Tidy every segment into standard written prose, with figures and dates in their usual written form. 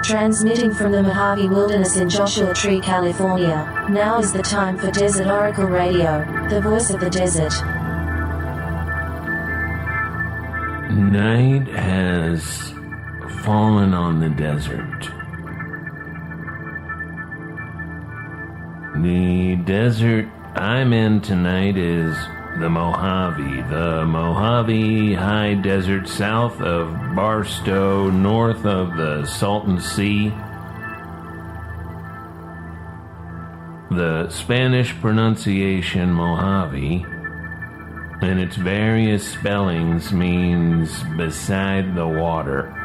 Transmitting from the Mojave Wilderness in Joshua Tree, California, now is the time for Desert Oracle Radio, the voice of the desert. Night has fallen on the desert. The desert I'm in tonight is the Mojave High Desert south of Barstow, north of the Salton Sea. The Spanish pronunciation Mojave and its various spellings means beside the water.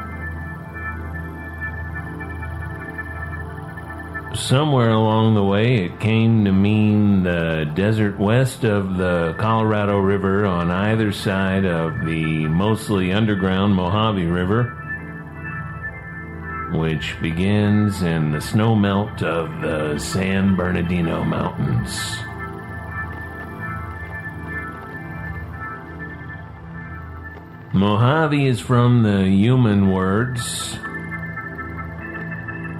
Somewhere along the way, it came to mean the desert west of the Colorado River on either side of the mostly underground Mojave River, which begins in the snowmelt of the San Bernardino Mountains. Mojave is from the Yuman words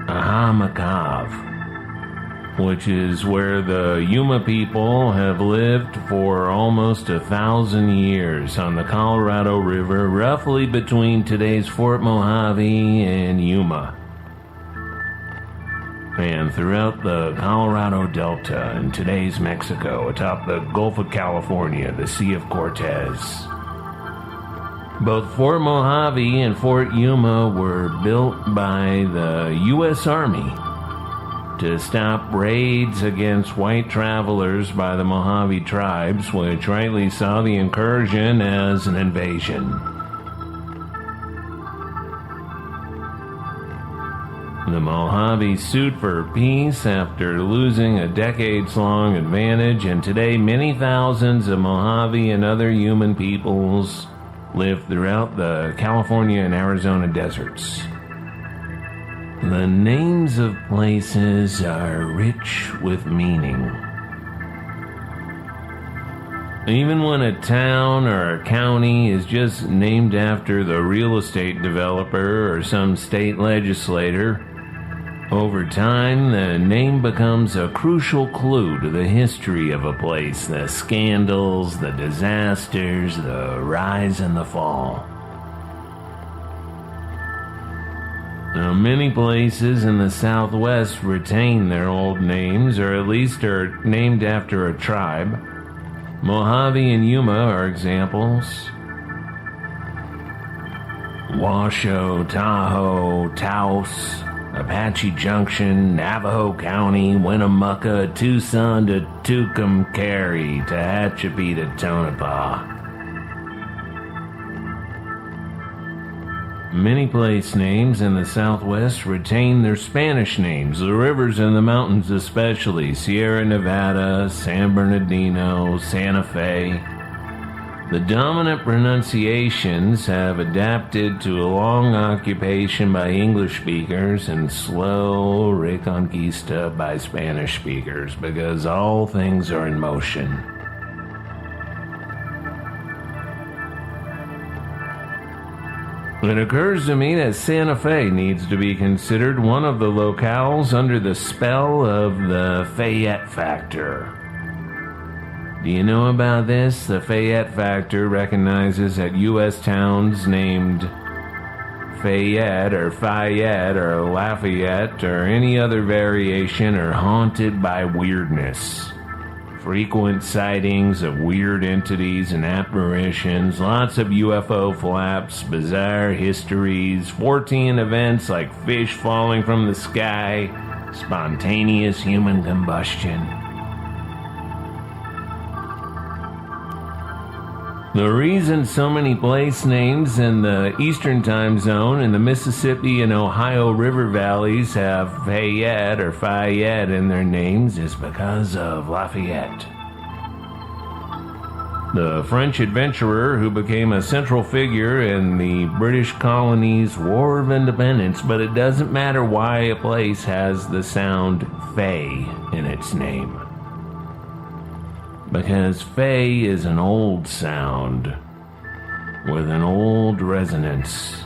Ahamakav, which is where the Yuma people have lived for almost 1,000 years on the Colorado River, roughly between today's Fort Mojave and Yuma, and throughout the Colorado Delta in today's Mexico, atop the Gulf of California, the Sea of Cortez. Both Fort Mojave and Fort Yuma were built by the U.S. Army to stop raids against white travelers by the Mojave tribes, which rightly saw the incursion as an invasion. The Mojave sued for peace after losing a decades-long advantage, and today many thousands of Mojave and other human peoples live throughout the California and Arizona deserts. The names of places are rich with meaning. Even when a town or a county is just named after the real estate developer or some state legislator, over time the name becomes a crucial clue to the history of a place, the scandals, the disasters, the rise and the fall. Now, many places in the Southwest retain their old names, or at least are named after a tribe. Mojave and Yuma are examples. Washoe, Tahoe, Taos, Apache Junction, Navajo County, Winnemucca, Tucson to Tucumcari, Tehachapi to Tonopah. Many place names in the Southwest retain their Spanish names, the rivers and the mountains especially, Sierra Nevada, San Bernardino, Santa Fe. The dominant pronunciations have adapted to a long occupation by English speakers and slow reconquista by Spanish speakers, because all things are in motion. It occurs to me that Santa Fe needs to be considered one of the locales under the spell of the Fayette factor. Do you know about this? The Fayette factor recognizes that U.S. towns named Fayette or Lafayette or any other variation are haunted by weirdness. Frequent sightings of weird entities and apparitions, lots of UFO flaps, bizarre histories, 14 events like fish falling from the sky, spontaneous human combustion. The reason so many place names in the Eastern Time Zone and the Mississippi and Ohio River valleys have Fayette or Fayette in their names is because of Lafayette, the French adventurer who became a central figure in the British colony's War of Independence. But it doesn't matter why a place has the sound Fay in its name, because Fay is an old sound with an old resonance.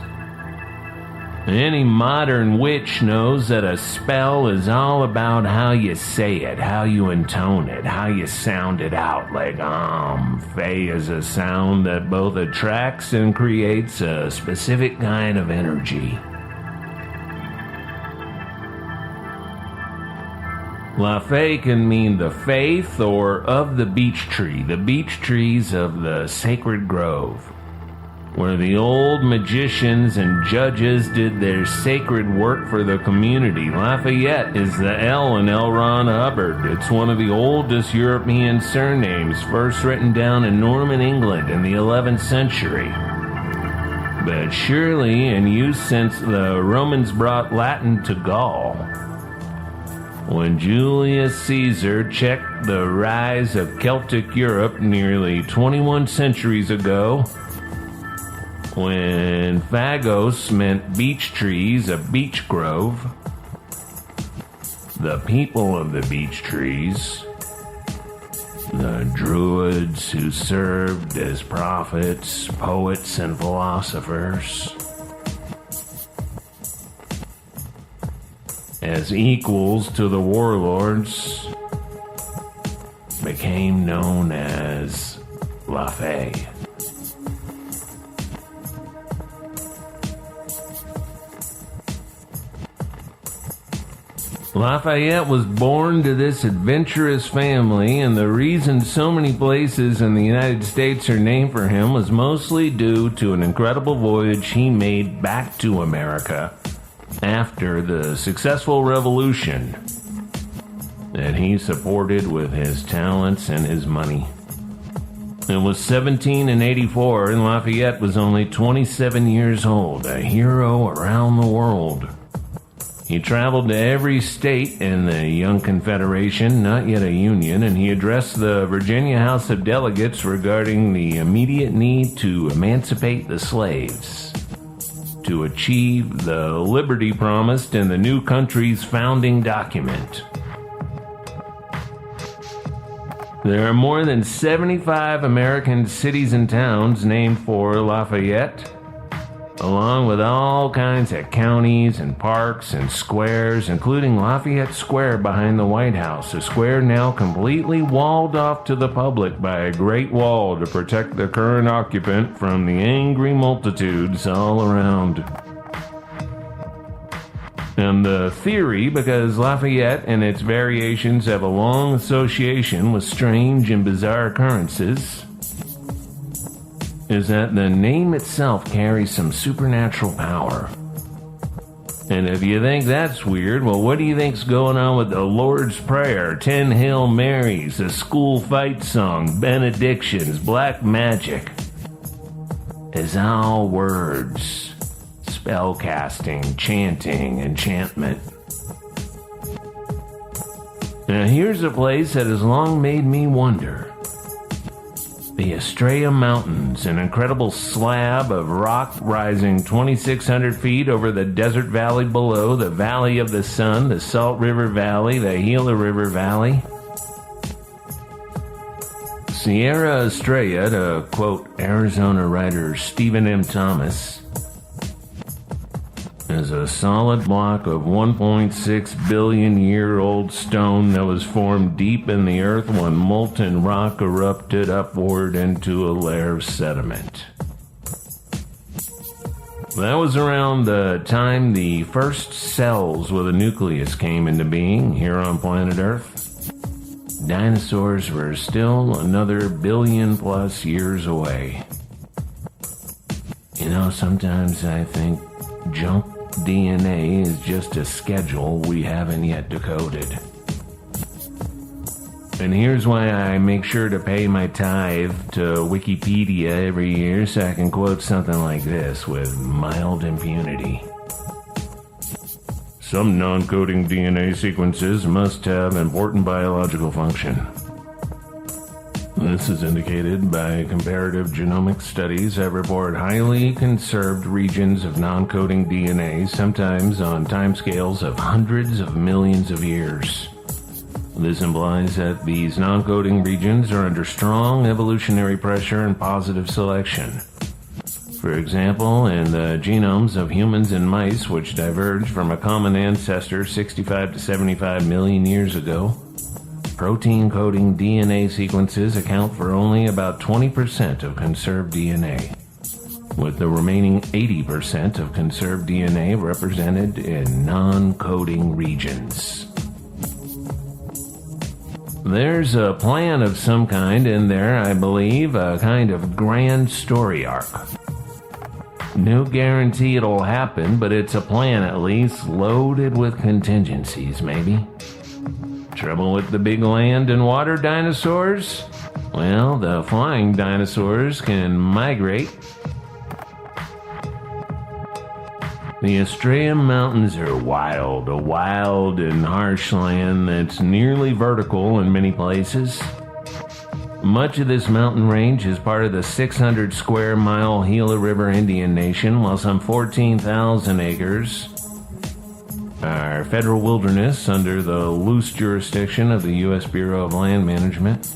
Any modern witch knows that a spell is all about how you say it, how you intone it, how you sound it out. Like, Fae is a sound that both attracts and creates a specific kind of energy. La Fae can mean the faith or of the beech tree, the beech trees of the sacred grove, where the old magicians and judges did their sacred work for the community. Lafayette is the L in L. Ron Hubbard. It's one of the oldest European surnames, first written down in Norman, England in the 11th century, but surely in use since the Romans brought Latin to Gaul. When Julius Caesar checked the rise of Celtic Europe nearly 21 centuries ago, when phagos meant beech trees, a beech grove, the people of the beech trees, the druids who served as prophets, poets, and philosophers, as equals to the warlords, became known as La Fae. Lafayette was born to this adventurous family, and the reason so many places in the United States are named for him was mostly due to an incredible voyage he made back to America after the successful revolution that he supported with his talents and his money. It was 1784, and Lafayette was only 27 years old, a hero around the world. He traveled to every state in the young Confederation, not yet a union, and he addressed the Virginia House of Delegates regarding the immediate need to emancipate the slaves, to achieve the liberty promised in the new country's founding document. There are more than 75 American cities and towns named for Lafayette, along with all kinds of counties and parks and squares, including Lafayette Square behind the White House, a square now completely walled off to the public by a great wall to protect the current occupant from the angry multitudes all around. And the theory, because Lafayette and its variations have a long association with strange and bizarre occurrences, is that the name itself carries some supernatural power. And if you think that's weird, well, what do you think's going on with the Lord's Prayer, 10 Hail Marys, a school fight song, benedictions, black magic? It's all words, spell casting, chanting, enchantment. Now here's a place that has long made me wonder. The Estrella Mountains, an incredible slab of rock rising 2,600 feet over the desert valley below, the Valley of the Sun, the Salt River Valley, the Gila River Valley. Sierra Estrella, to quote Arizona writer Stephen M. Thomas, is a solid block of 1.6 billion year old stone that was formed deep in the earth when molten rock erupted upward into a layer of sediment. That was around the time the first cells with a nucleus came into being here on planet Earth. Dinosaurs were still another billion plus years away. You know, sometimes I think junk DNA is just a schedule we haven't yet decoded. And here's why I make sure to pay my tithe to Wikipedia every year so I can quote something like this with mild impunity. Some non-coding DNA sequences must have important biological function. This is indicated by comparative genomic studies that report highly conserved regions of non-coding DNA, sometimes on timescales of hundreds of millions of years. This implies that these non-coding regions are under strong evolutionary pressure and positive selection. For example, in the genomes of humans and mice, which diverged from a common ancestor 65 to 75 million years ago, protein-coding DNA sequences account for only about 20% of conserved DNA, with the remaining 80% of conserved DNA represented in non-coding regions. There's a plan of some kind in there, I believe, a kind of grand story arc. No guarantee it'll happen, but it's a plan at least, loaded with contingencies, maybe. Trouble with the big land and water dinosaurs? Well, the flying dinosaurs can migrate. The Estrella Mountains are wild, a wild and harsh land that's nearly vertical in many places. Much of this mountain range is part of the 600 square mile Gila River Indian Nation, while some 14,000 acres are federal wilderness under the loose jurisdiction of the U.S. Bureau of Land Management.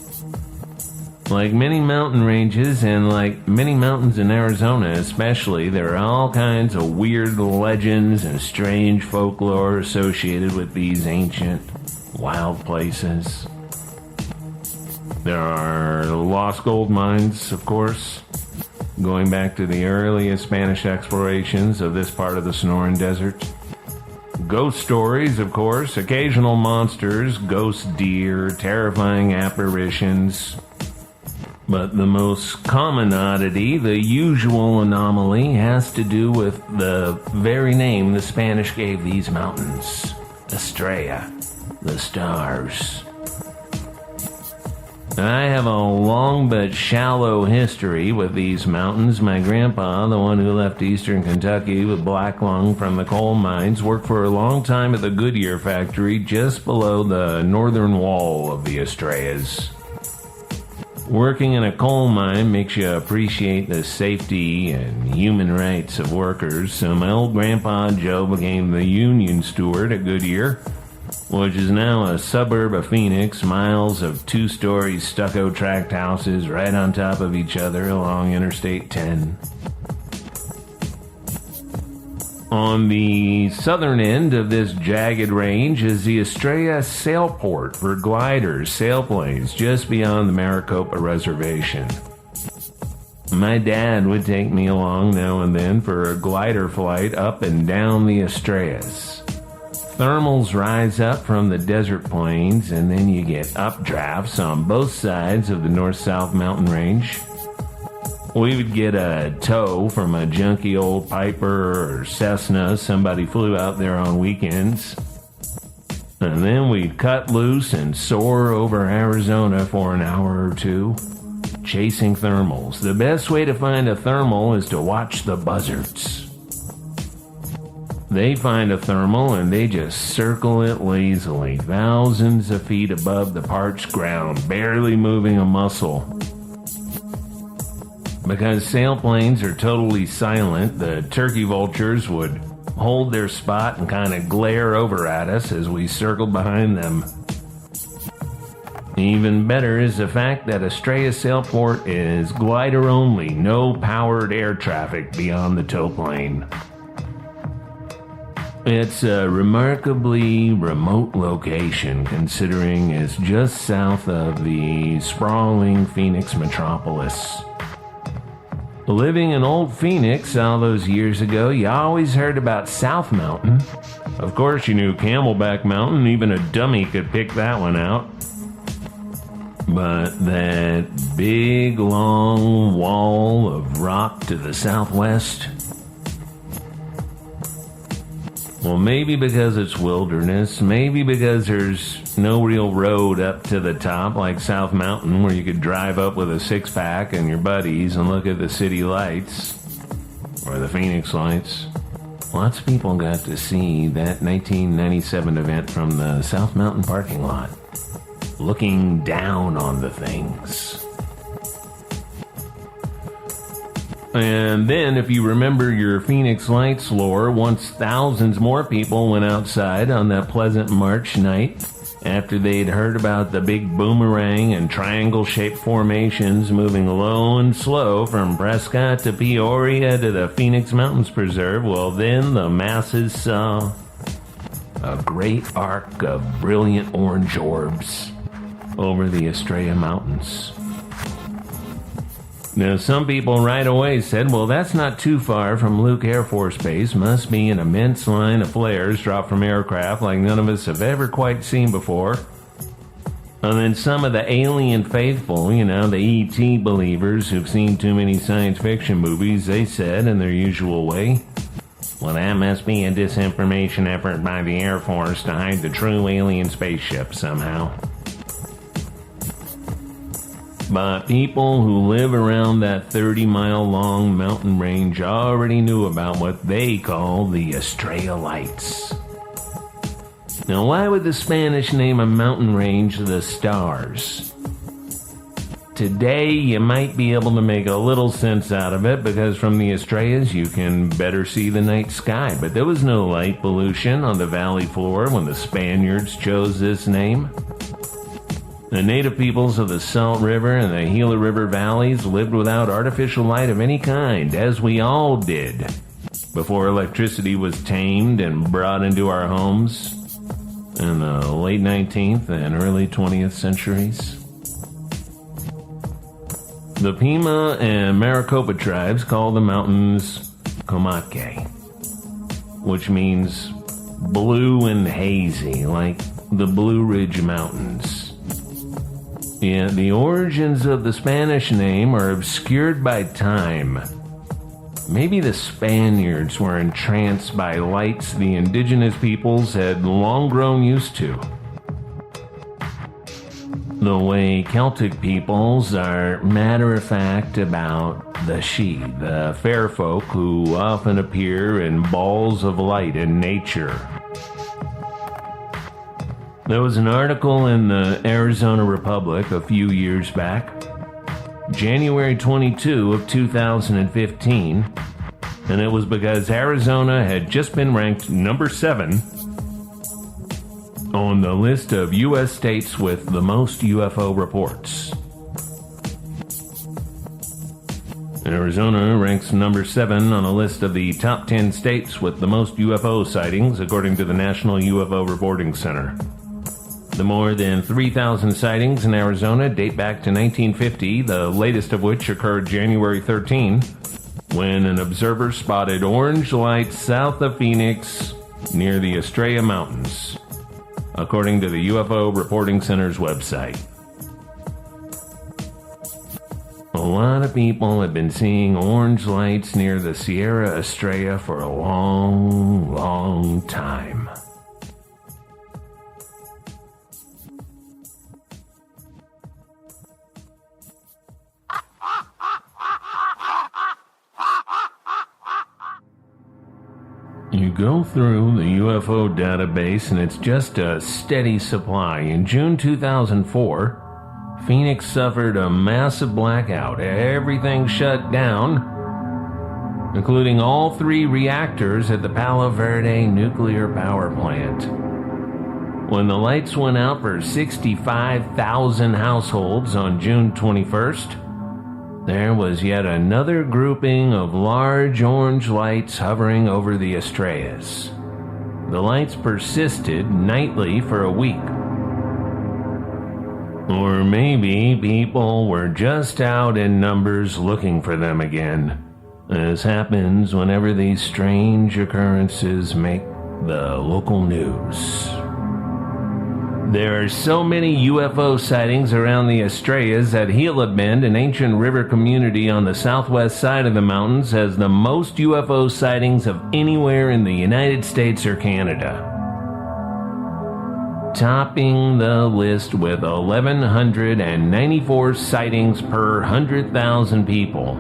Like many mountain ranges, and like many mountains in Arizona especially, there are all kinds of weird legends and strange folklore associated with these ancient, wild places. There are lost gold mines, of course, going back to the earliest Spanish explorations of this part of the Sonoran Desert. Ghost stories, of course, occasional monsters, ghost deer, terrifying apparitions. But the most common oddity, the usual anomaly, has to do with the very name the Spanish gave these mountains. Estrella, the stars. I have a long but shallow history with these mountains. My grandpa, the one who left eastern Kentucky with black lung from the coal mines, worked for a long time at the Goodyear factory just below the northern wall of the Estrellas. Working in a coal mine makes you appreciate the safety and human rights of workers, so my old grandpa Joe became the union steward at Goodyear, which is now a suburb of Phoenix, miles of two-story stucco tract houses right on top of each other along Interstate 10. On the southern end of this jagged range is the Estrella Sailport for gliders, sailplanes, just beyond the Maricopa Reservation. My dad would take me along now and then for a glider flight up and down the Estrellas. Thermals rise up from the desert plains, and then you get updrafts on both sides of the north-south mountain range. We would get a tow from a junky old Piper or Cessna somebody flew out there on weekends. And then we'd cut loose and soar over Arizona for an hour or two, chasing thermals. The best way to find a thermal is to watch the buzzards. They find a thermal and they just circle it lazily, thousands of feet above the parched ground, barely moving a muscle. Because sailplanes are totally silent, the turkey vultures would hold their spot and kind of glare over at us as we circled behind them. Even better is the fact that Estrella Sailport is glider only, no powered air traffic beyond the tow plane. It's a remarkably remote location, considering it's just south of the sprawling Phoenix metropolis. Living in old Phoenix all those years ago, you always heard about South Mountain. Of course you knew Camelback Mountain, even a dummy could pick that one out. But that big long wall of rock to the southwest? Well, maybe because it's wilderness, maybe because there's no real road up to the top like South Mountain where you could drive up with a six-pack and your buddies and look at the city lights, or the Phoenix Lights. Lots of people got to see that 1997 event from the South Mountain parking lot, looking down on the things. And then, if you remember your Phoenix Lights lore, once thousands more people went outside on that pleasant March night, after they'd heard about the big boomerang and triangle-shaped formations moving low and slow from Prescott to Peoria to the Phoenix Mountains Preserve, well, then the masses saw a great arc of brilliant orange orbs over the Estrella Mountains. Now, some people right away said, well, that's not too far from Luke Air Force Base. Must be an immense line of flares dropped from aircraft like none of us have ever quite seen before. And then some of the alien faithful, the E.T. believers who've seen too many science fiction movies, they said in their usual way, well, that must be a disinformation effort by the Air Force to hide the true alien spaceship somehow. But people who live around that 30-mile-long mountain range already knew about what they call the Estrella Lights. Now, why would the Spanish name a mountain range the Stars? Today, you might be able to make a little sense out of it because from the Estrellas you can better see the night sky. But there was no light pollution on the valley floor when the Spaniards chose this name. The native peoples of the Salt River and the Gila River valleys lived without artificial light of any kind, as we all did, before electricity was tamed and brought into our homes in the late 19th and early 20th centuries. The Pima and Maricopa tribes call the mountains Comatque, which means blue and hazy, like the Blue Ridge Mountains. Yeah, the origins of the Spanish name are obscured by time. Maybe the Spaniards were entranced by lights the indigenous peoples had long grown used to. The way Celtic peoples are matter-of-fact about the Sidhe, the fair folk who often appear in balls of light in nature. There was an article in the Arizona Republic a few years back, January 22 of 2015, and it was because Arizona had just been ranked number 7 on the list of U.S. states with the most UFO reports. Arizona ranks number 7 on a list of the top 10 states with the most UFO sightings, according to the National UFO Reporting Center. The more than 3,000 sightings in Arizona date back to 1950, the latest of which occurred January 13, when an observer spotted orange lights south of Phoenix near the Estrella Mountains, according to the UFO Reporting Center's website. A lot of people have been seeing orange lights near the Sierra Estrella for a long, long time. You go through the UFO database and it's just a steady supply. In June 2004, Phoenix suffered a massive blackout. Everything shut down, including all 3 reactors at the Palo Verde nuclear power plant. When the lights went out for 65,000 households on June 21st, there was yet another grouping of large orange lights hovering over the Estrellas. The lights persisted nightly for a week. Or maybe people were just out in numbers looking for them again, as happens whenever these strange occurrences make the local news. There are so many UFO sightings around the Estrellas that Gila Bend, an ancient river community on the southwest side of the mountains, has the most UFO sightings of anywhere in the United States or Canada. Topping the list with 1,194 sightings per 100,000 people.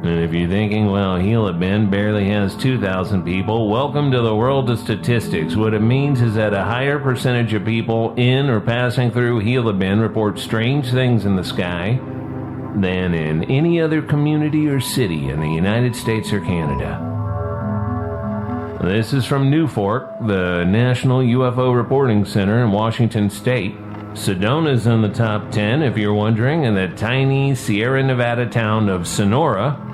And if you're thinking, well, Gila Bend barely has 2,000 people, welcome to the world of statistics. What it means is that a higher percentage of people in or passing through Gila Bend report strange things in the sky than in any other community or city in the United States or Canada. This is from Newfork, the National UFO Reporting Center in Washington State. Sedona's in the top 10, if you're wondering, and the tiny Sierra Nevada town of Sonora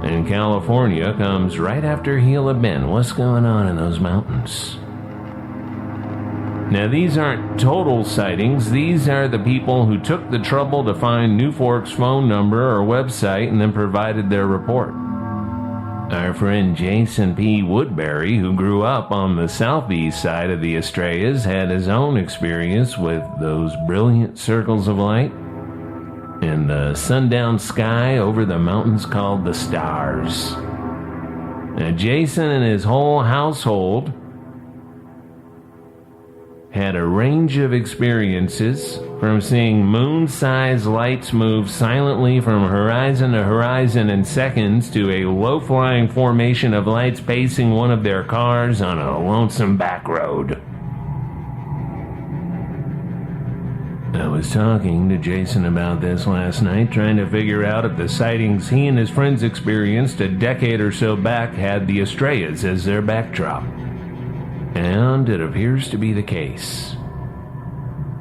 in California comes right after Gila Bend. What's going on in those mountains? Now, these aren't total sightings. These are the people who took the trouble to find Newfork's phone number or website and then provided their report. Our friend Jason P. Woodbury, who grew up on the southeast side of the Estrellas, had his own experience with those brilliant circles of light in the sundown sky over the mountains called the Stars. Now, Jason and his whole household had a range of experiences, from seeing moon-sized lights move silently from horizon to horizon in seconds to a low-flying formation of lights pacing one of their cars on a lonesome back road. I was talking to Jason about this last night, trying to figure out if the sightings he and his friends experienced a decade or so back had the Estrellas as their backdrop. And it appears to be the case.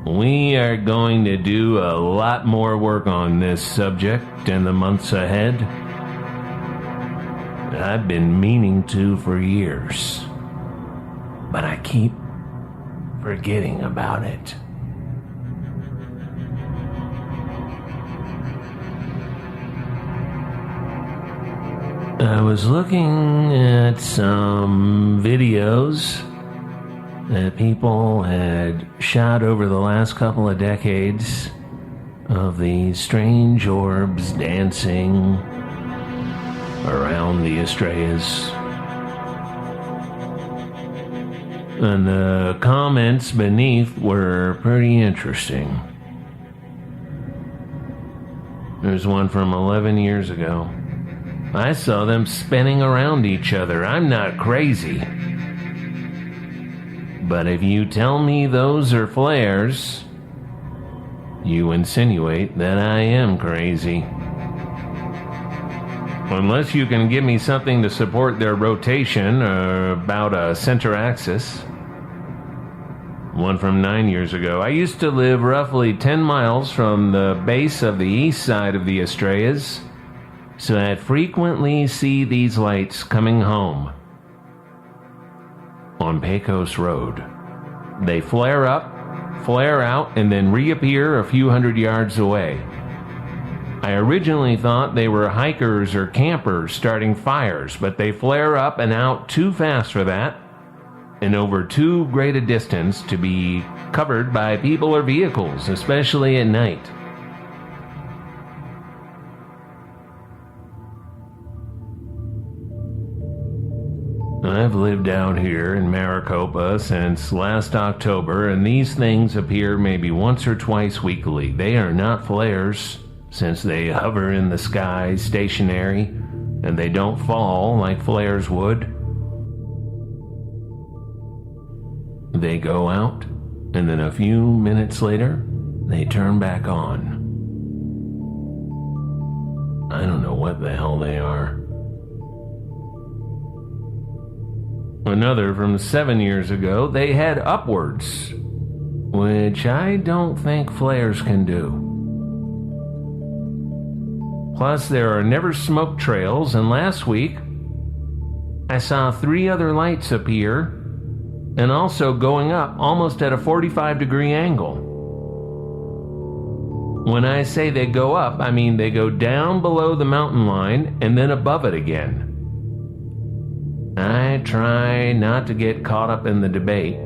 We are going to do a lot more work on this subject in the months ahead. I've been meaning to for years, but I keep forgetting about it. I was looking at some videos that people had shot over the last couple of decades of these strange orbs dancing around the Estrellas. And the comments beneath were pretty interesting. There's one from 11 years ago. I saw them spinning around each other. I'm not crazy. But if you tell me those are flares, you insinuate that I am crazy. Unless you can give me something to support their rotation about a center axis. One from 9 years ago. I used to live roughly 10 miles from the base of the east side of the Estrellas, so I'd frequently see these lights coming home on Pecos Road. They flare up, flare out, and then reappear a few hundred yards away. I originally thought they were hikers or campers starting fires, but they flare up and out too fast for that, and over too great a distance to be covered by people or vehicles, especially at night. I've lived out here in Maricopa since last October, and these things appear maybe once or twice weekly. They are not flares, since they hover in the sky stationary, and they don't fall like flares would. They go out, and then a few minutes later, they turn back on. I don't know what the hell they are. Another from 7 years ago, they head upwards, which I don't think flares can do. Plus, there are never smoke trails, and last week, I saw 3 other lights appear, and also going up almost at a 45-degree angle. When I say they go up, I mean they go down below the mountain line and then above it again. I try not to get caught up in the debate,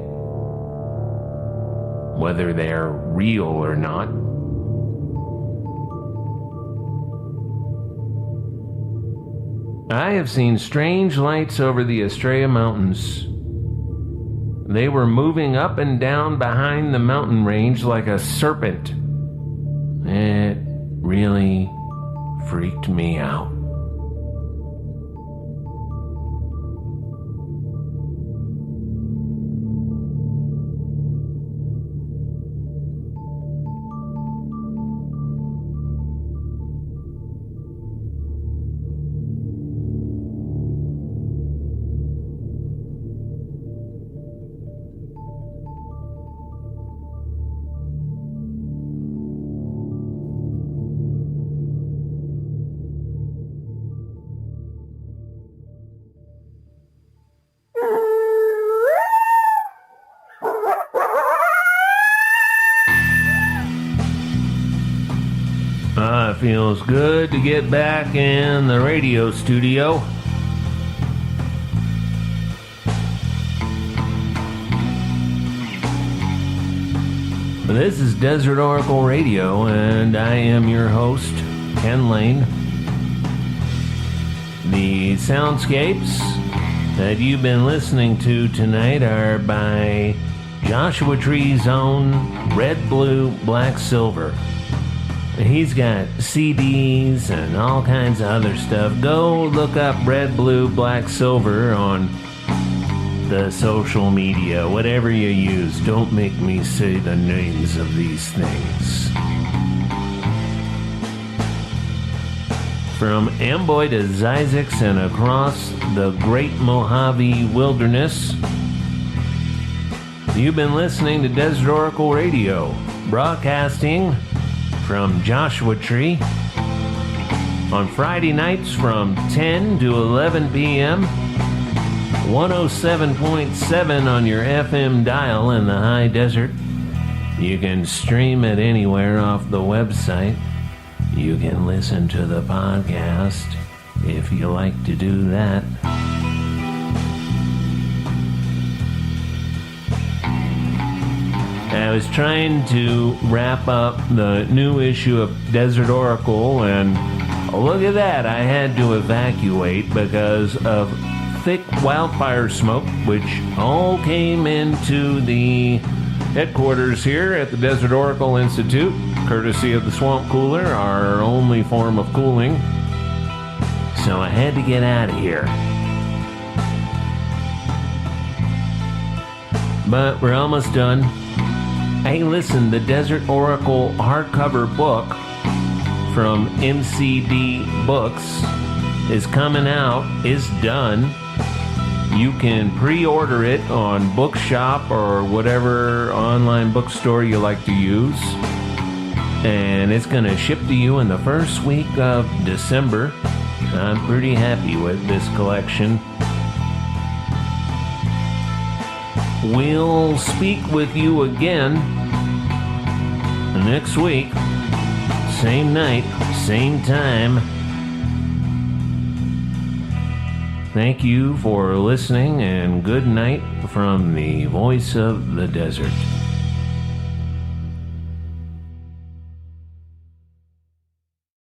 whether they're real or not. I have seen strange lights over the Estrella Mountains. They were moving up and down behind the mountain range like a serpent. It really freaked me out. It feels good to get back in the radio studio. This is Desert Oracle Radio, and I am your host, Ken Lane. The soundscapes that you've been listening to tonight are by Joshua Tree's own Red, Blue, Black, Silver. He's got CDs and all kinds of other stuff. Go look up Red, Blue, Black, Silver on the social media, whatever you use. Don't make me say the names of these things. From Amboy to Zzyzx and across the Great Mojave Wilderness, you've been listening to Desert Oracle Radio, broadcasting from Joshua Tree on Friday nights from 10 to 11 p.m., 107.7 on your FM dial in the high desert. You can stream it anywhere off the website. You can listen to the podcast if you like to do that. I was trying to wrap up the new issue of Desert Oracle, and look at that, I had to evacuate because of thick wildfire smoke, which all came into the headquarters here at the Desert Oracle Institute, courtesy of the swamp cooler, our only form of cooling. So I had to get out of here. But we're almost done. Hey, listen, the Desert Oracle hardcover book from MCD Books is coming out, is done. You can pre-order it on Bookshop or whatever online bookstore you like to use. And it's going to ship to you in the first week of December. I'm pretty happy with this collection. We'll speak with you again next week. Same night, same time. Thank you for listening, and good night from the voice of the desert.